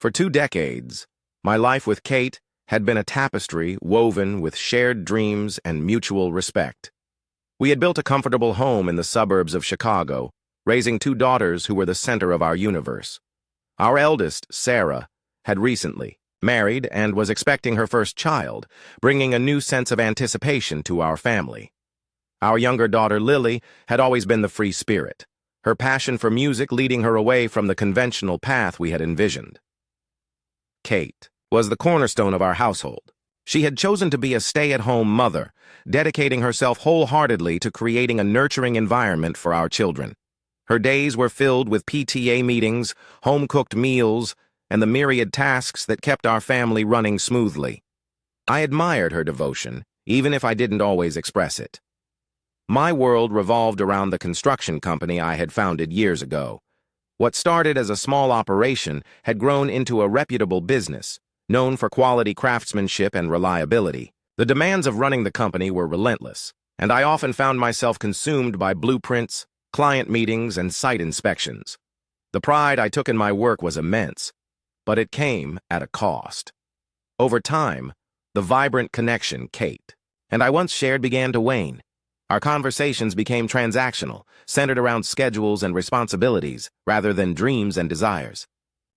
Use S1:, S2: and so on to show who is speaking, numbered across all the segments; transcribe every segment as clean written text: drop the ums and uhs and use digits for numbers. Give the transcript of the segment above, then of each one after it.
S1: For 2 decades, my life with Kate had been a tapestry woven with shared dreams and mutual respect. We had built a comfortable home in the suburbs of Chicago, raising 2 daughters who were the center of our universe. Our eldest, Sarah, had recently married and was expecting her first child, bringing a new sense of anticipation to our family. Our younger daughter, Lily, had always been the free spirit, her passion for music leading her away from the conventional path we had envisioned. Kate was the cornerstone of our household. She had chosen to be a stay-at-home mother, dedicating herself wholeheartedly to creating a nurturing environment for our children. Her days were filled with PTA meetings, home-cooked meals, and the myriad tasks that kept our family running smoothly. I admired her devotion, even if I didn't always express it. My world revolved around the construction company I had founded years ago. What started as a small operation had grown into a reputable business, known for quality craftsmanship and reliability. The demands of running the company were relentless, and I often found myself consumed by blueprints, client meetings, and site inspections. The pride I took in my work was immense, but it came at a cost. Over time, the vibrant connection Kate and I once shared began to wane. Our conversations became transactional, centered around schedules and responsibilities, rather than dreams and desires.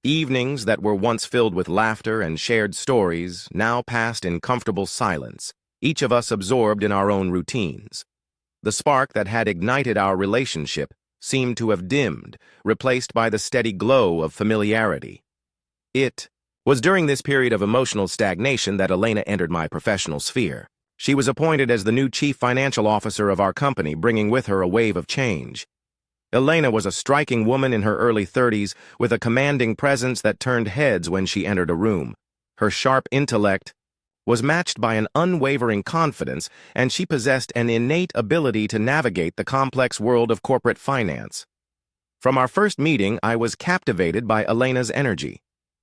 S1: Evenings that were once filled with laughter and shared stories now passed in comfortable silence, each of us absorbed in our own routines. The spark that had ignited our relationship seemed to have dimmed, replaced by the steady glow of familiarity. It was during this period of emotional stagnation that Elena entered my professional sphere. She was appointed as the new chief financial officer of our company, bringing with her a wave of change. Elena was a striking woman in her early 30s with a commanding presence that turned heads when she entered a room. Her sharp intellect was matched by an unwavering confidence, and she possessed an innate ability to navigate the complex world of corporate finance. From our first meeting, I was captivated by Elena's energy.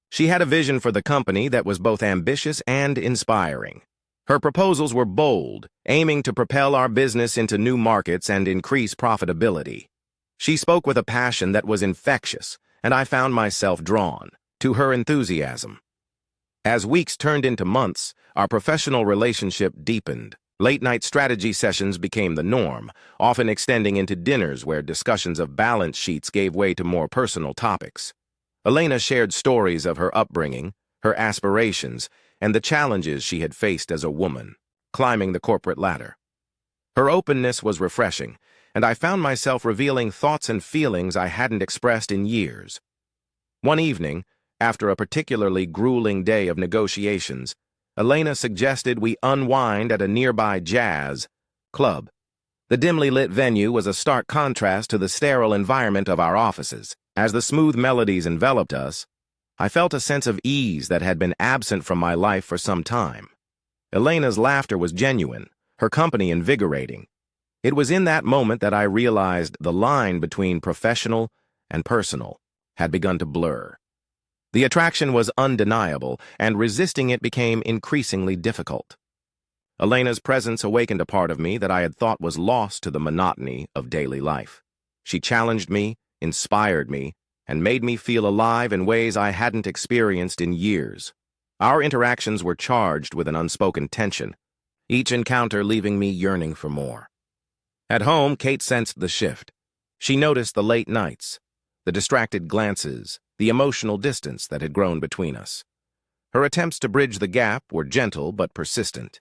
S1: She had a vision for the company that was both ambitious and inspiring. Her proposals were bold, aiming to propel our business into new markets and increase profitability. She spoke with a passion that was infectious, and I found myself drawn to her enthusiasm. As weeks turned into months, our professional relationship deepened. Late-night strategy sessions became the norm, often extending into dinners where discussions of balance sheets gave way to more personal topics. Elena shared stories of her upbringing, her aspirations, and the challenges she had faced as a woman, climbing the corporate ladder. Her openness was refreshing, and I found myself revealing thoughts and feelings I hadn't expressed in years. One evening, after a particularly grueling day of negotiations, Elena suggested we unwind at a nearby jazz club. The dimly lit venue was a stark contrast to the sterile environment of our offices. As the smooth melodies enveloped us, I felt a sense of ease that had been absent from my life for some time. Elena's laughter was genuine, her company invigorating. It was in that moment that I realized the line between professional and personal had begun to blur. The attraction was undeniable, and resisting it became increasingly difficult. Elena's presence awakened a part of me that I had thought was lost to the monotony of daily life. She challenged me, inspired me, and made me feel alive in ways I hadn't experienced in years. Our interactions were charged with an unspoken tension, each encounter leaving me yearning for more. At home, Kate sensed the shift. She noticed the late nights, the distracted glances, the emotional distance that had grown between us. Her attempts to bridge the gap were gentle but persistent.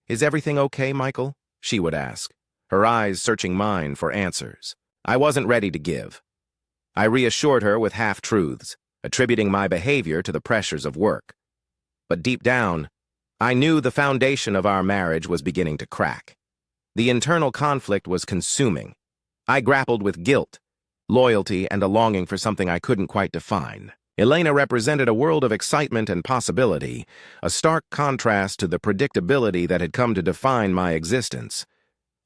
S1: "Is everything okay, Michael?" she would ask, her eyes searching mine for answers. I wasn't ready to give. I reassured her with half-truths, attributing my behavior to the pressures of work. But deep down, I knew the foundation of our marriage was beginning to crack. The internal conflict was consuming. I grappled with guilt, loyalty, and a longing for something I couldn't quite define. Elena represented a world of excitement and possibility, a stark contrast to the predictability that had come to define my existence.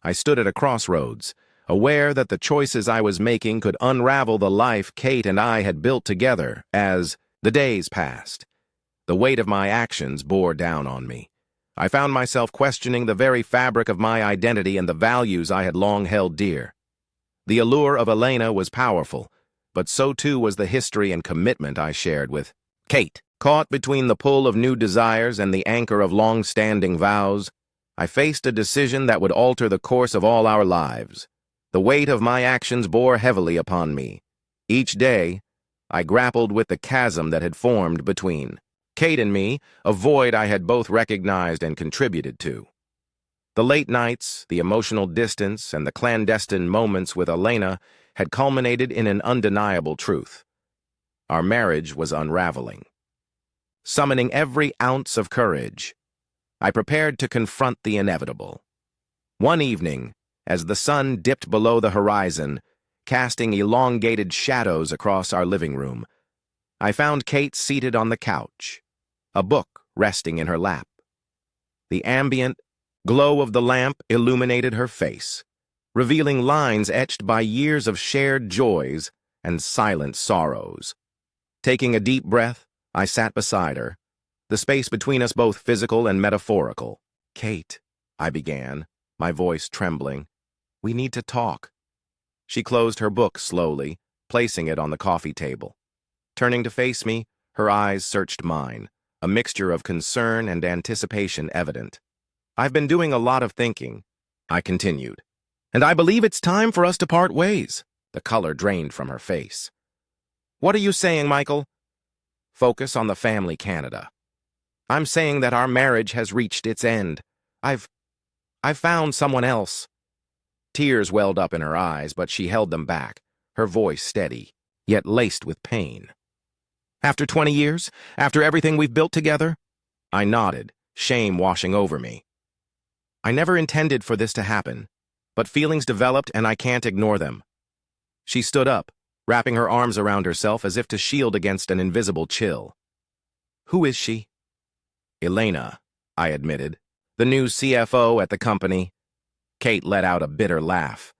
S1: I stood at a crossroads, aware that the choices I was making could unravel the life Kate and I had built together. As the days passed, the weight of my actions bore down on me. I found myself questioning the very fabric of my identity and the values I had long held dear. The allure of Elena was powerful, but so too was the history and commitment I shared with Kate, caught between the pull of new desires and the anchor of long-standing vows, I faced a decision that would alter the course of all our lives. The weight of my actions bore heavily upon me. Each day, I grappled with the chasm that had formed between Kate and me, a void I had both recognized and contributed to. The late nights, the emotional distance, and the clandestine moments with Elena had culminated in an undeniable truth. Our marriage was unraveling. Summoning every ounce of courage, I prepared to confront the inevitable. One evening, as the sun dipped below the horizon, casting elongated shadows across our living room, I found Kate seated on the couch, a book resting in her lap. The ambient glow of the lamp illuminated her face, revealing lines etched by years of shared joys and silent sorrows. Taking a deep breath, I sat beside her, the space between us both physical and metaphorical. "Kate," I began, my voice trembling, "we need to talk." She closed her book slowly, placing it on the coffee table. Turning to face me, her eyes searched mine, a mixture of concern and anticipation evident. "I've been doing a lot of thinking," I continued, "and I believe it's time for us to part ways." The color drained from her face. "What are you saying, Michael?" "Focus on the family, Canada. I'm saying that our marriage has reached its end. I've found someone else." Tears welled up in her eyes, but she held them back, her voice steady, yet laced with pain. "After 20 years? After everything we've built together?" I nodded, shame washing over me. "I never intended for this to happen, but feelings developed and I can't ignore them." She stood up, wrapping her arms around herself as if to shield against an invisible chill. "Who is she?" "Elena," I admitted, "the new CFO at the company." Kate let out a bitter laugh.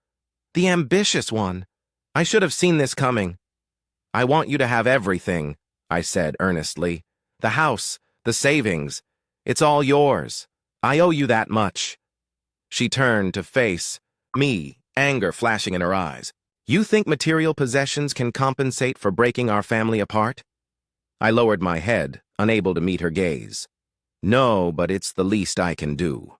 S1: "The ambitious one. I should have seen this coming." "I want you to have everything," I said earnestly. "The house, the savings. It's all yours. I owe you that much." She turned to face me, anger flashing in her eyes. "You think material possessions can compensate for breaking our family apart?" I lowered my head, unable to meet her gaze. "No, but it's the least I can do."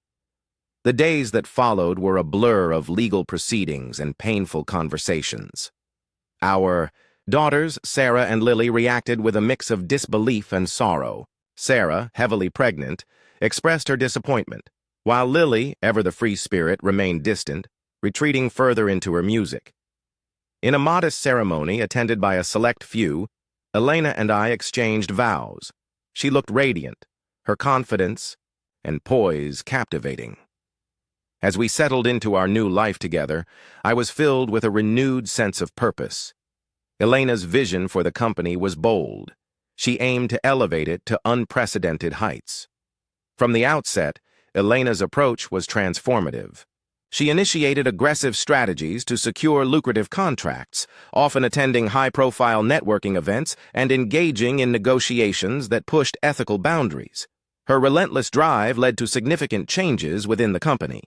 S1: The days that followed were a blur of legal proceedings and painful conversations. Our daughters, Sarah and Lily, reacted with a mix of disbelief and sorrow. Sarah, heavily pregnant, expressed her disappointment, while Lily, ever the free spirit, remained distant, retreating further into her music. In a modest ceremony attended by a select few, Elena and I exchanged vows. She looked radiant, her confidence and poise captivating. As we settled into our new life together, I was filled with a renewed sense of purpose. Elena's vision for the company was bold. She aimed to elevate it to unprecedented heights. From the outset, Elena's approach was transformative. She initiated aggressive strategies to secure lucrative contracts, often attending high-profile networking events and engaging in negotiations that pushed ethical boundaries. Her relentless drive led to significant changes within the company.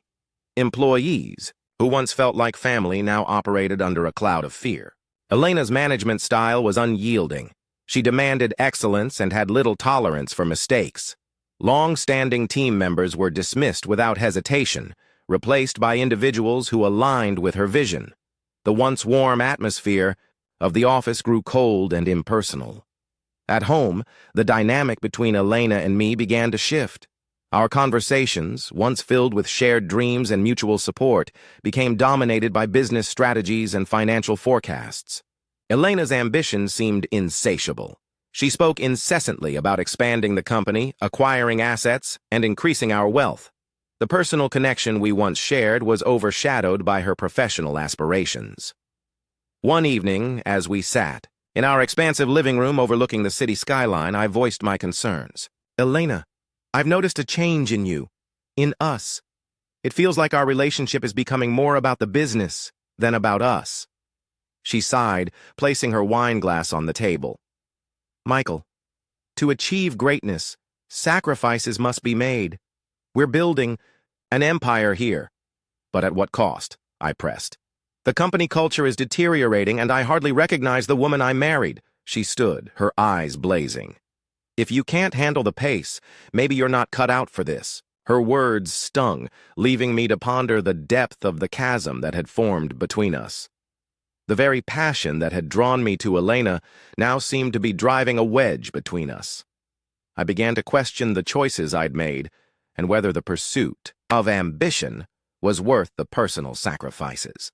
S1: Employees, who once felt like family, now operated under a cloud of fear. Elena's management style was unyielding. She demanded excellence and had little tolerance for mistakes. Long-standing team members were dismissed without hesitation, replaced by individuals who aligned with her vision. The once warm atmosphere of the office grew cold and impersonal. At home, the dynamic between Elena and me began to shift. Our conversations, once filled with shared dreams and mutual support, became dominated by business strategies and financial forecasts. Elena's ambition seemed insatiable. She spoke incessantly about expanding the company, acquiring assets, and increasing our wealth. The personal connection we once shared was overshadowed by her professional aspirations. One evening, as we sat in our expansive living room overlooking the city skyline, I voiced my concerns. "Elena, I've noticed a change in you, in us. It feels like our relationship is becoming more about the business than about us." She sighed, placing her wine glass on the table. "Michael, to achieve greatness, sacrifices must be made. We're building an empire here." "But at what cost?" I pressed. "The company culture is deteriorating and I hardly recognize the woman I married." She stood, her eyes blazing. If you can't handle the pace, maybe you're not cut out for this. Her words stung, leaving me to ponder the depth of the chasm that had formed between us. The very passion that had drawn me to Elena now seemed to be driving a wedge between us. I began to question the choices I'd made and whether the pursuit of ambition was worth the personal sacrifices.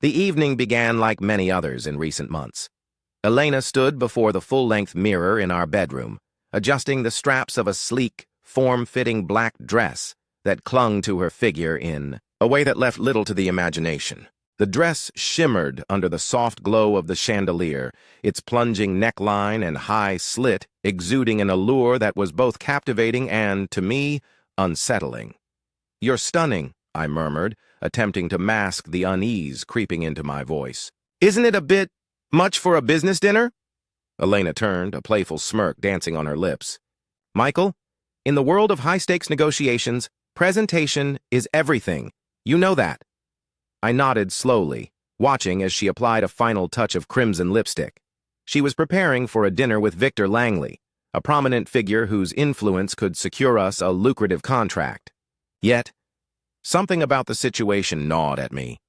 S1: The evening began like many others in recent months. Elena stood before the full-length mirror in our bedroom, adjusting the straps of a sleek, form-fitting black dress that clung to her figure in a way that left little to the imagination. The dress shimmered under the soft glow of the chandelier, its plunging neckline and high slit exuding an allure that was both captivating and, to me, unsettling. "You're stunning," I murmured, attempting to mask the unease creeping into my voice. "Isn't it a bit much for a business dinner?" Elena turned, a playful smirk dancing on her lips. "Michael, in the world of high-stakes negotiations, presentation is everything. You know that." I nodded slowly, watching as she applied a final touch of crimson lipstick. She was preparing for a dinner with Victor Langley, a prominent figure whose influence could secure us a lucrative contract. Yet, something about the situation gnawed at me.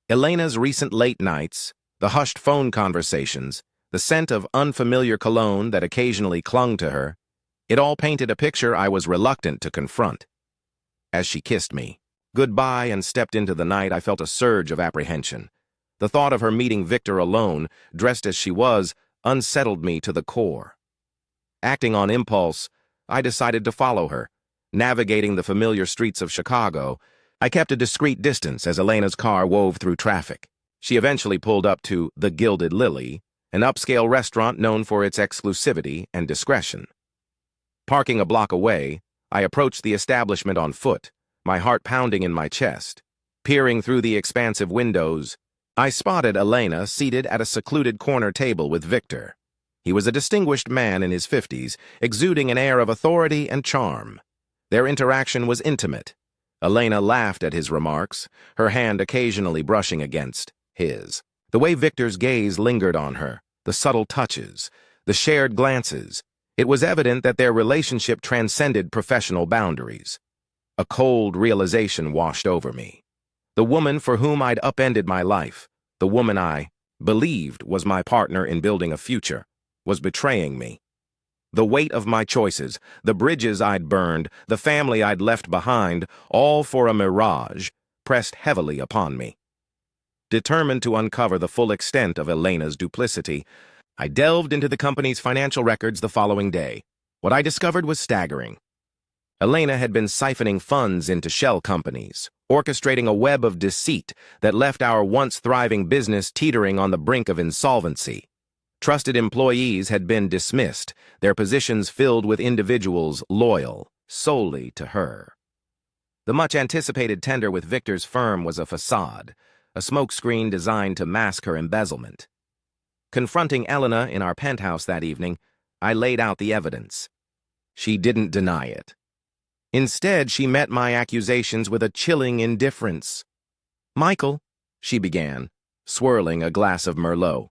S1: Elena's recent late nights, the hushed phone conversations, the scent of unfamiliar cologne that occasionally clung to her, it all painted a picture I was reluctant to confront. As she kissed me goodbye and stepped into the night, I felt a surge of apprehension. The thought of her meeting Victor alone, dressed as she was, unsettled me to the core. Acting on impulse, I decided to follow her. Navigating the familiar streets of Chicago, I kept a discreet distance as Elena's car wove through traffic. She eventually pulled up to the Gilded Lily, an upscale restaurant known for its exclusivity and discretion. Parking a block away, I approached the establishment on foot, my heart pounding in my chest. Peering through the expansive windows, I spotted Elena seated at a secluded corner table with Victor. He was a distinguished man in his 50s, exuding an air of authority and charm. Their interaction was intimate. Elena laughed at his remarks, her hand occasionally brushing against his. The way Victor's gaze lingered on her, the subtle touches, the shared glances, it was evident that their relationship transcended professional boundaries. A cold realization washed over me. The woman for whom I'd upended my life, the woman I believed was my partner in building a future, was betraying me. The weight of my choices, the bridges I'd burned, the family I'd left behind, all for a mirage, pressed heavily upon me. Determined to uncover the full extent of Elena's duplicity, I delved into the company's financial records the following day. What I discovered was staggering. Elena had been siphoning funds into shell companies, orchestrating a web of deceit that left our once thriving business teetering on the brink of insolvency. Trusted employees had been dismissed, their positions filled with individuals loyal solely to her. The much-anticipated tender with Victor's firm was a facade, a smokescreen designed to mask her embezzlement. Confronting Elena in our penthouse that evening, I laid out the evidence. She didn't deny it. Instead, she met my accusations with a chilling indifference. "Michael," she began, swirling a glass of Merlot,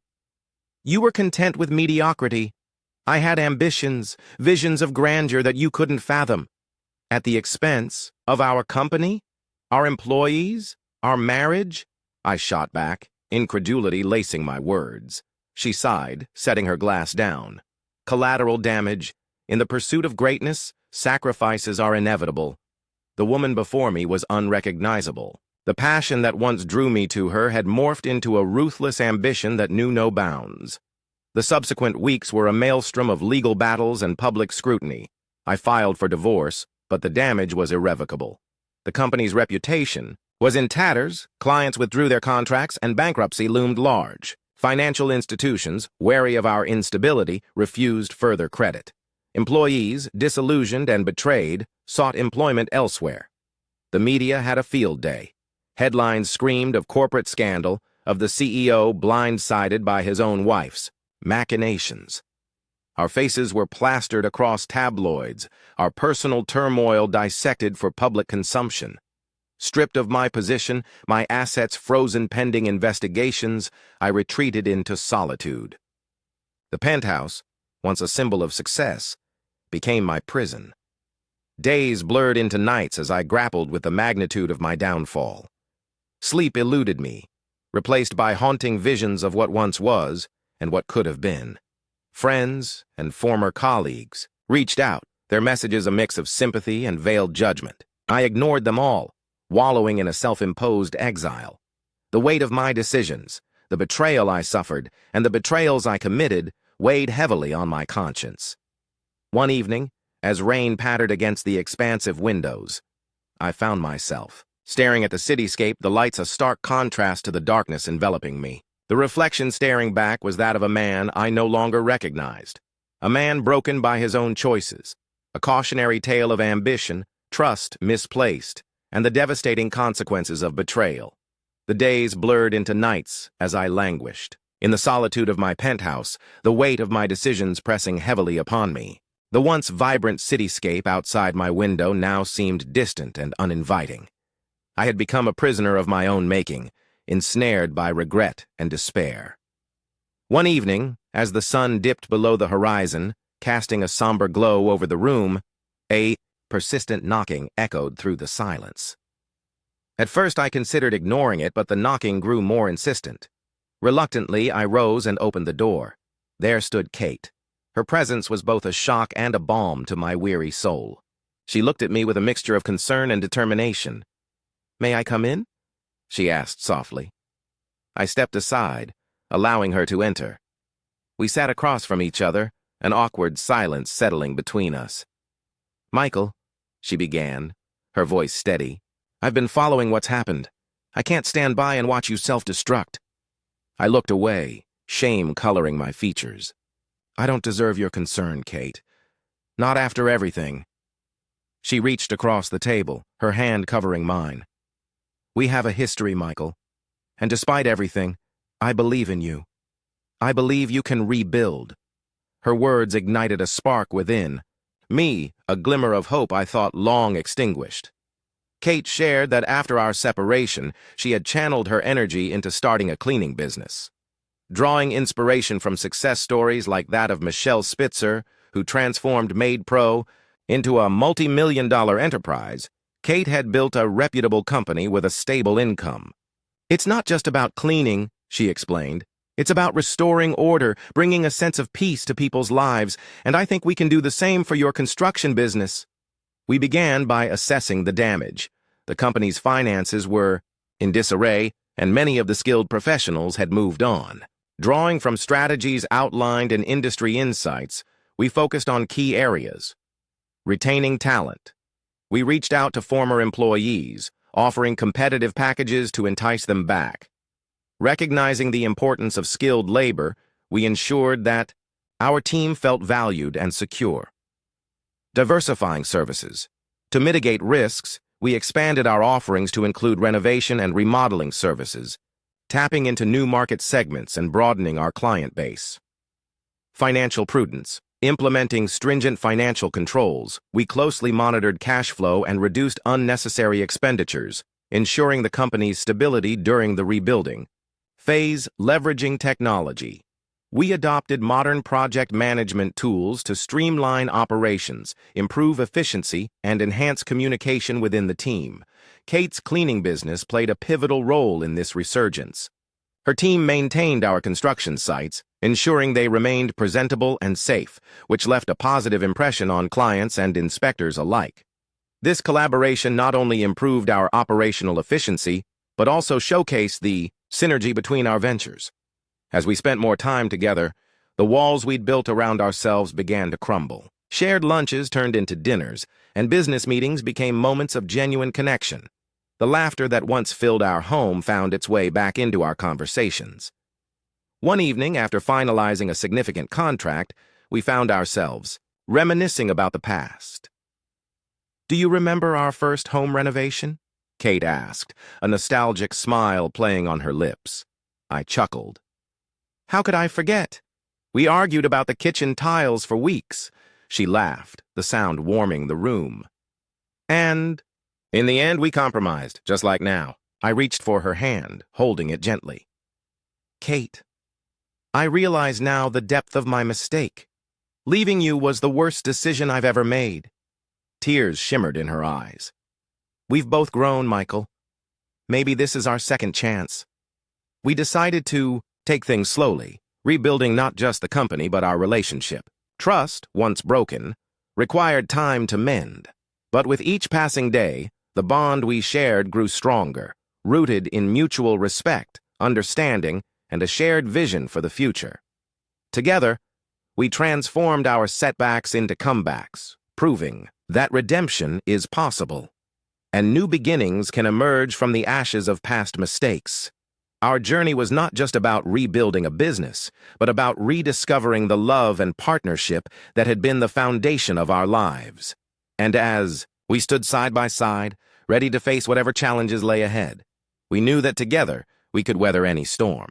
S1: "you were content with mediocrity. I had ambitions, visions of grandeur that you couldn't fathom. At the expense of our company, our employees, our marriage," I shot back, incredulity lacing my words. She sighed, setting her glass down. "Collateral damage. In the pursuit of greatness, sacrifices are inevitable." The woman before me was unrecognizable. The passion that once drew me to her had morphed into a ruthless ambition that knew no bounds. The subsequent weeks were a maelstrom of legal battles and public scrutiny. I filed for divorce, but the damage was irrevocable. The company's reputation was in tatters, clients withdrew their contracts, and bankruptcy loomed large. Financial institutions, wary of our instability, refused further credit. Employees, disillusioned and betrayed, sought employment elsewhere. The media had a field day. Headlines screamed of corporate scandal, of the CEO blindsided by his own wife's machinations. Our faces were plastered across tabloids, our personal turmoil dissected for public consumption. Stripped of my position, my assets frozen pending investigations, I retreated into solitude. The penthouse, once a symbol of success, became my prison. Days blurred into nights as I grappled with the magnitude of my downfall. Sleep eluded me, replaced by haunting visions of what once was and what could have been. Friends and former colleagues reached out, their messages a mix of sympathy and veiled judgment. I ignored them all, wallowing in a self-imposed exile. The weight of my decisions, the betrayal I suffered, and the betrayals I committed weighed heavily on my conscience. One evening, as rain pattered against the expansive windows, I found myself staring at the cityscape, the lights a stark contrast to the darkness enveloping me. The reflection staring back was that of a man I no longer recognized, a man broken by his own choices, a cautionary tale of ambition, trust misplaced, and the devastating consequences of betrayal. The days blurred into nights as I languished. In the solitude of my penthouse, the weight of my decisions pressing heavily upon me. The once vibrant cityscape outside my window now seemed distant and uninviting. I had become a prisoner of my own making, ensnared by regret and despair. One evening, as the sun dipped below the horizon, casting a somber glow over the room, a persistent knocking echoed through the silence. At first I considered ignoring it, but the knocking grew more insistent. Reluctantly, I rose and opened the door. There stood Kate. Her presence was both a shock and a balm to my weary soul. She looked at me with a mixture of concern and determination. "May I come in?" she asked softly. I stepped aside, allowing her to enter. We sat across from each other, an awkward silence settling between us. "Michael," she began, her voice steady, "I've been following what's happened. I can't stand by and watch you self-destruct." I looked away, shame coloring my features. "I don't deserve your concern, Kate. Not after everything." She reached across the table, her hand covering mine. "We have a history, Michael. And despite everything, I believe in you. I believe you can rebuild." Her words ignited a spark within me, a glimmer of hope I thought long extinguished. Kate shared that after our separation, she had channeled her energy into starting a cleaning business. Drawing inspiration from success stories like that of Michelle Spitzer, who transformed Made Pro into a multi-million-dollar enterprise, Kate had built a reputable company with a stable income. "It's not just about cleaning," she explained. "It's about restoring order, bringing a sense of peace to people's lives, and I think we can do the same for your construction business." We began by assessing the damage. The company's finances were in disarray, and many of the skilled professionals had moved on. Drawing from strategies outlined in industry insights, we focused on key areas. Retaining talent. We reached out to former employees, offering competitive packages to entice them back. Recognizing the importance of skilled labor, we ensured that our team felt valued and secure. Diversifying services. To mitigate risks, we expanded our offerings to include renovation and remodeling services, tapping into new market segments and broadening our client base. Financial prudence. Implementing stringent financial controls, we closely monitored cash flow and reduced unnecessary expenditures, ensuring the company's stability during the rebuilding. Phase. Leveraging technology. We adopted modern project management tools to streamline operations, improve efficiency, and enhance communication within the team. Kate's cleaning business played a pivotal role in this resurgence. Her team maintained our construction sites, ensuring they remained presentable and safe, which left a positive impression on clients and inspectors alike. This collaboration not only improved our operational efficiency, but also showcased the synergy between our ventures. As we spent more time together, the walls we'd built around ourselves began to crumble. Shared lunches turned into dinners, and business meetings became moments of genuine connection. The laughter that once filled our home found its way back into our conversations. One evening, after finalizing a significant contract, we found ourselves reminiscing about the past. "Do you remember our first home renovation?" Kate asked, a nostalgic smile playing on her lips. I chuckled. "How could I forget? We argued about the kitchen tiles for weeks." She laughed, the sound warming the room. "And in the end, we compromised, just like now." I reached for her hand, holding it gently. "Kate, I realize now the depth of my mistake. Leaving you was the worst decision I've ever made." Tears shimmered in her eyes. "We've both grown, Michael. Maybe this is our second chance." We decided to take things slowly, rebuilding not just the company but our relationship. Trust, once broken, required time to mend. But with each passing day, the bond we shared grew stronger, rooted in mutual respect, understanding, and a shared vision for the future. Together, we transformed our setbacks into comebacks, proving that redemption is possible, and new beginnings can emerge from the ashes of past mistakes. Our journey was not just about rebuilding a business, but about rediscovering the love and partnership that had been the foundation of our lives. And as we stood side by side, ready to face whatever challenges lay ahead, we knew that together we could weather any storm.